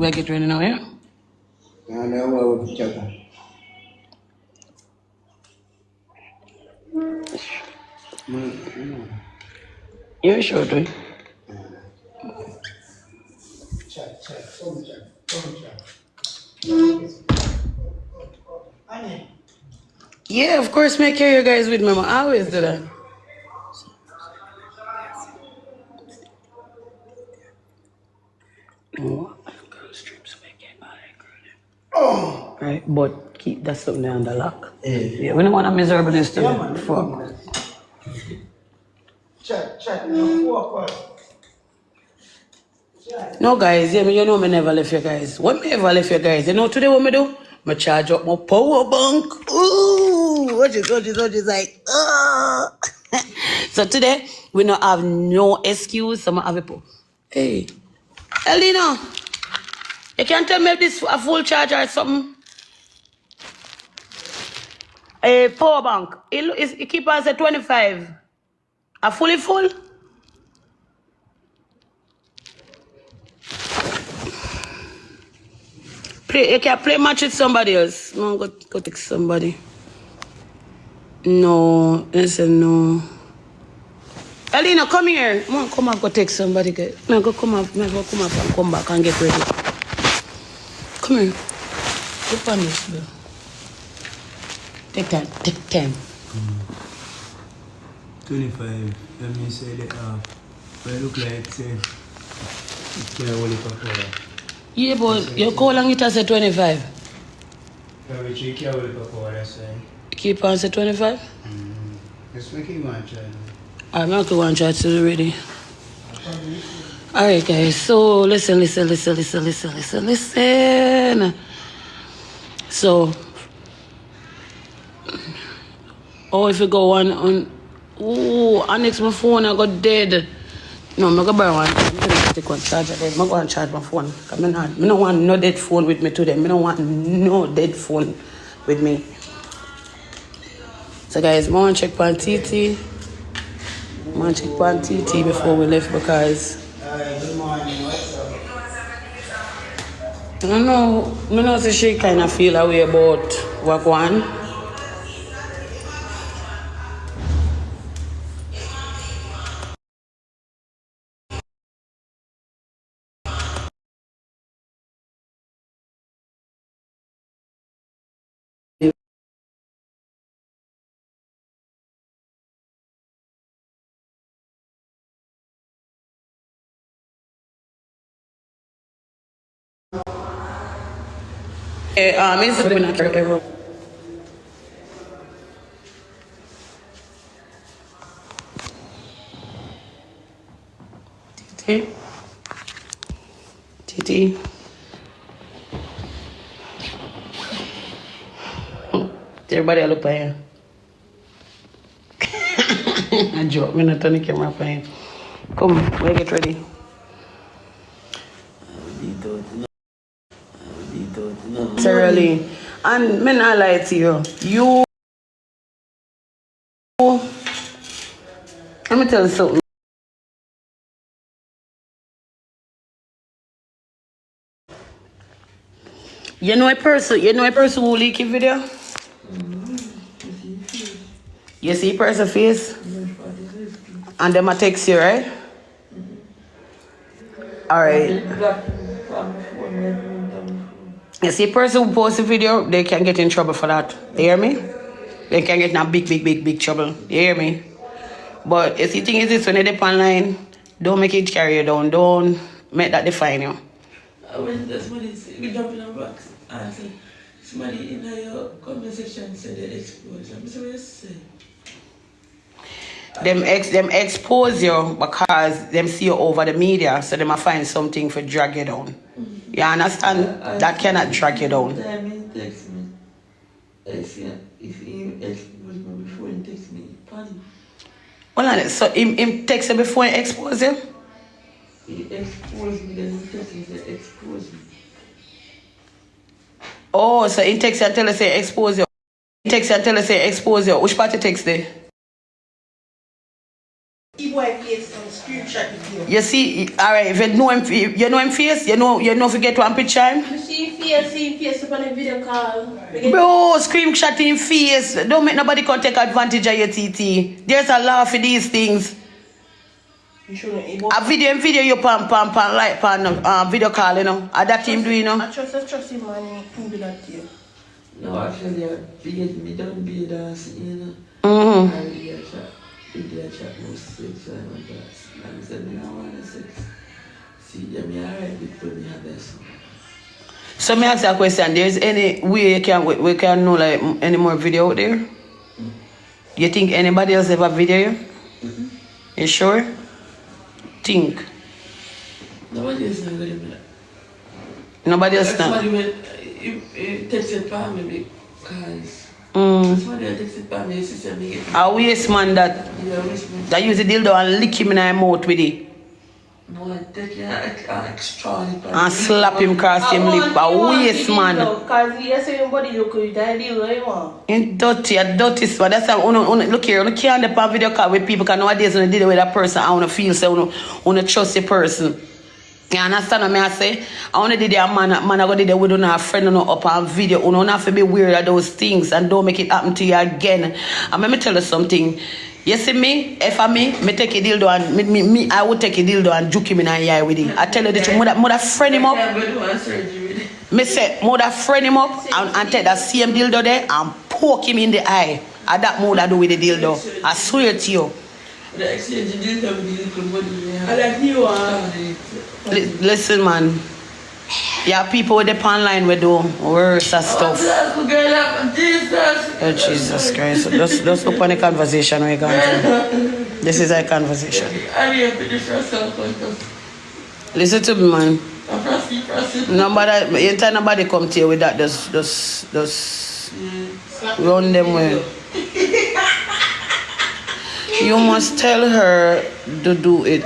we get ready now, yeah? I know what we're You sure, too? Yeah, of course, me carry you guys with me. I always do that. Oh. Right, but keep that something there under lock. Yeah, we don't want a miserableness to man. fuck. Chat. No, guys, yeah, you know me never left you guys. What me ever left you guys? You know today what me do? Me charge up my power bank. Ooh, what is like, So today, we don't have no excuse. So I have a hey, Elena, you can tell me if this a full charge or something? A power bank. It keep us at 25. A fully full? You can play match with somebody else. No, go take somebody. No, listen, no. Elena, come here. Come up, go take somebody. Go come up and come back and get ready. Come here. Look on this, bro. Take time. 25. Let me say that but it look like say can't hold it for yeah, but you call on it as a 25. Which you can't hold it for that's why. Keep on say 25? Just make it one try. I'm not going to try to ready. Alright guys, so listen. So if you go on next my phone I got dead. No, I'm gonna buy one. I'm gonna take one charger then. I'm gonna charge my phone. I don't want no dead phone with me today. I don't want no dead phone with me. So guys, I want to check on TT. I want to check on TT before we left because Good morning, what's up? I don't know so she kind of feel a way about what one. It's been a trip. TT. Everybody look at you. I joke, I'm not turn the camera for him. Come, we get ready. Thoroughly. And men I lie to you. Let me tell you something. You know a person who leak a video? You see a person face? And them a text you, right? Alright. You see a person who posts a video, they can get in trouble for that. You hear me? They can get in a big trouble. You hear me? But if the thing is this, when you dip online, don't make it carry you down. Don't make that define you. When somebody we jump in a box and say, somebody in your comment section said they expose. I'm sorry to say. Them expose you because them see you over the media, so they might find something for drag you down. You understand? That cannot drag you down. Time he text me. If he expose me before he text me, pardon. Well, so him text you before he expose you? He exposed me, then he text me, said expose me. Oh, so he text you and tell you say expose you. He text you and tell you say expose you. Which part you text there? You see, alright, if you know him face, you know if you get one picture him. See face up on a video call. Bro, screenshot in face. Don't make nobody come take advantage of your TT. There's a law for these things. A video you pan video call, you know. That team do, you know. I trust him, man. He do that to you. No, actually, me don't be dancing, you know. Mm-hmm. I chat no sex, I want that. I said, me don't want sex. See, them, you alright with me have this. So me ask you a question. There's any way we can know like any more video out there? You think anybody else have a video? You sure? Think. Nobody else not going to Nobody else not. Somebody will text it for me because somebody will text it for me, sister me. A waste man that use the dildo and lick him in the mouth with it. No, I take it extra. And slap him across him lip. A waste man. Because you say your body look good, I do what you want. In dirty, a dirty spot. That's how look here, you can't depend video call with people because nowadays when you deal with that person, I want to feel so you trust the person. You understand what I say? I want to do that man I go do that with a friend up on video. You don't have to be weird at those things and don't make it happen to you again. And let me tell you something. You see me, if I me take a dildo and I would take a dildo and juke him in the eye with it. I tell you the truth, mother friend him up. Me say, mother friend him up and take that same dildo there and poke him in the eye. And that mother do with the dildo. I swear to you. The exchange dildo with the little body. I like you listen, man. Yeah, people with the pan line we do worse and stuff. Oh, Jesus Christ. Let's open the conversation we're going to. This is a conversation. Listen to me, man. Nobody come to you with that. Just run them well. You must tell her to do it.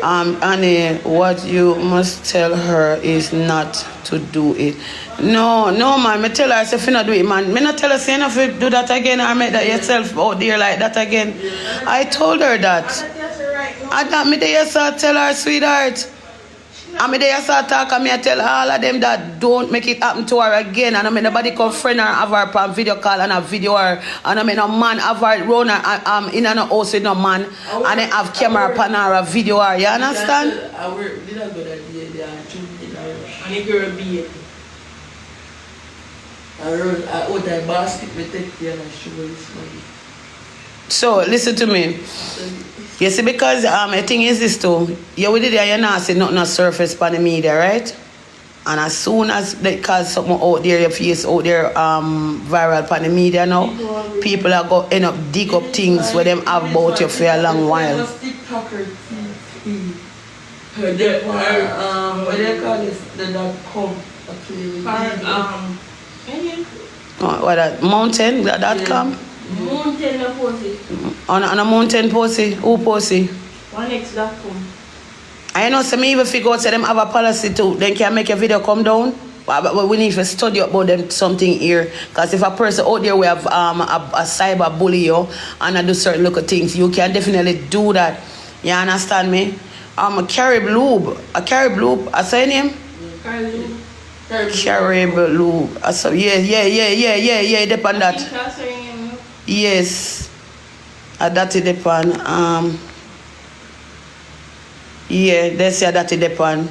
Annie, what you must tell her is not to do it. No, man. Me tell her, if you not do it, man. Me not tell her, say enough to do that again or make that yourself out there like that again. I told her that. I thought me there, so tell her, sweetheart. And me there, so talk and me I tell all of them that don't make it happen to her again. And I mean nobody come friend her, have her on video call and a video her. And I mean no man have her run her in a house with no man. And then have camera upon her, a video her. You understand? I work, did I go that day there and 2 minutes and the girl be it. I run out that basket, me take care and show this money. So listen to me. You see, because the thing is this too, you with it there, you're not saying nothing on surface on the media, right? And as soon as they cause something out there, your face out there viral on the media now, people are going to end up dig up things where them have about you for a long while. What they call this, the .com. What that? Mountain.com? Mountain Posey. On a mountain Posey? Who Posey? OneX.com. I know some even figure out say them have a policy too. Then can make a video come down. But we need to study about them something here. Because if a person out there we have a cyber bully you and do certain little things, you can definitely do that. You understand me? A Carib Lube. A Carib Lube. I say name? Carib Lube. I saw yeah, depend that. Yes. That it depend. Yeah, they say that it depend.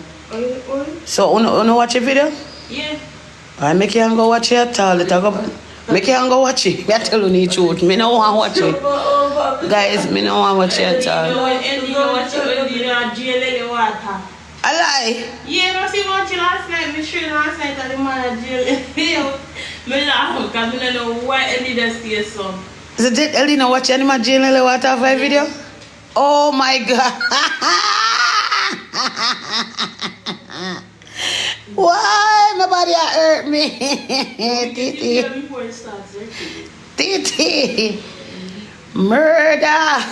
So you watch a video? Yeah. I make you go watch it at all. Make you go watch it. I tell you the truth. Me no want to watch it. Guys, me no want to watch it at all. I lie. Yeah, I see watch last night. Me sure last night at the man at jail. Me laugh because I don't know why Ellie does see so. Is it Ellie no watch any of Jane water for a video? Oh my God. Why nobody hurt me? Titi. Murder.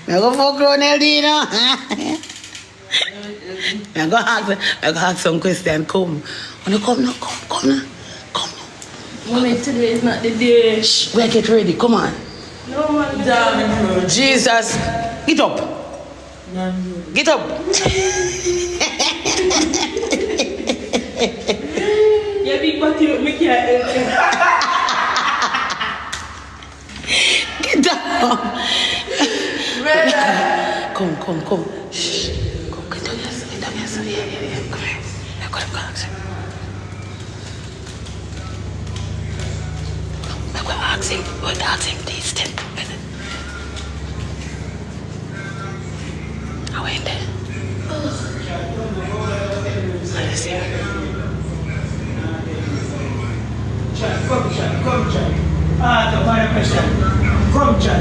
I go for grown Eldino. I go ask some question. Come. When you come now, come now. Mommy, today is not the day. Shh, we get ready. Come on. No man. Damn. Jesus. Get up. Get up. Yeah, big body look me can't help you. Get down. Brother. Come. Shh. Come, get down, yes. Yeah. Come here. Yeah, come. I'm going to ask him. Please, step. I went there. Let's see. Come chat. Ah, the fire question. Come chat.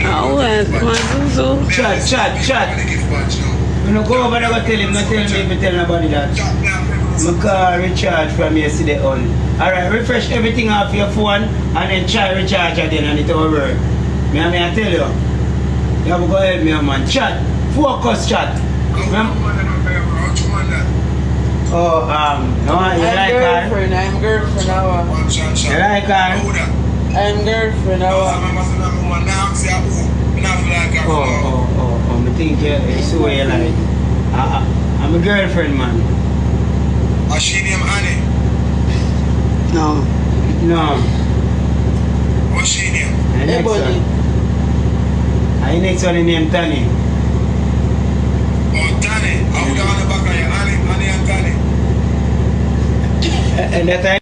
Oh, Zuzu. Chat. When you go over there, go tell him, not tell me if you tell nobody that. My car recharge from yesterday on. Alright, refresh everything off your phone and then try recharge again and it will work. I tell you. You have to go help me, man. Chat. Focus chat. Oh, no, you like her? I'm girlfriend now. You like her? I'm girlfriend now. Oh, I think it's the way you like. I'm a girlfriend, man. Is she named Annie? No. What's she named? Ebony. The next one is named Tani. Oh, Tani. I would have on the back of you. Annie and Tani. And that time.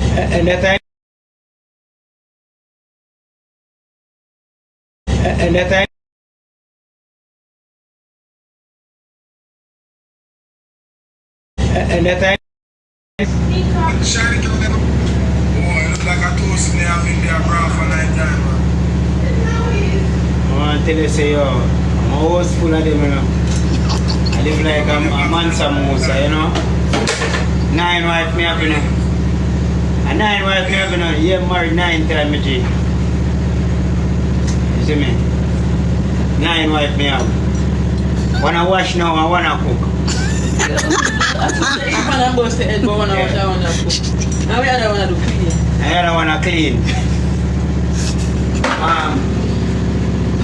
And that time. Shiny girl, boy, it look like a toast in there. I've been there bra for 9 times, man. I want to tell you, say, yo, I'm always full of them, you know. I live like a man some Musa, you know. 9 wife me have, you know. A 9 wife me have, you know. Yeah, married 9 times, G. You see me? 9 wife me have. Wanna wash now, I wanna cook. I'm going to say, go on, I want to cook. Now we don't want to do clean. I don't wanna clean.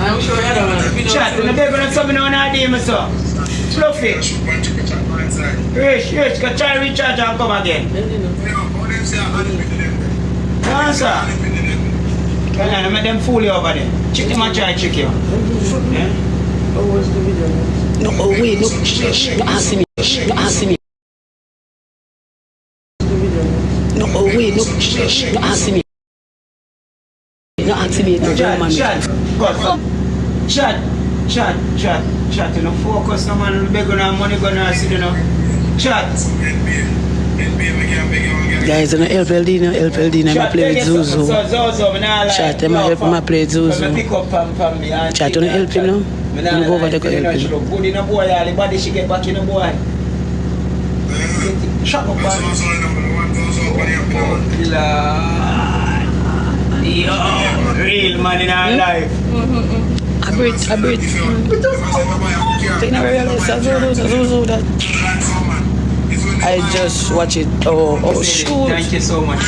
I'm sure I don't want to clean. Chat, you know, baby, not something on our day, my son. Fluffy. Rich, go try to recharge and come again. Answer. Come on, make them fool you over there. Chick them and try to trick you. Yeah? No, oh wait, no, ask me. No, oh wait, no, ask me. No, ask me. No, Chat, you know, focus, no man, beg on money, gonna sit, you know. Chat. Guys, no LPLD, no, I play with Zuzu. Chat, them help me play with Zuzu. Chat, you no help him, no? You go over there, go help him. Good in a boy, the body she get back in a boy. Shut up, man. Yo, real man in our life. I breathe. Take no realize Zuzu that. I just watch it. Oh, shoot. Thank you so much.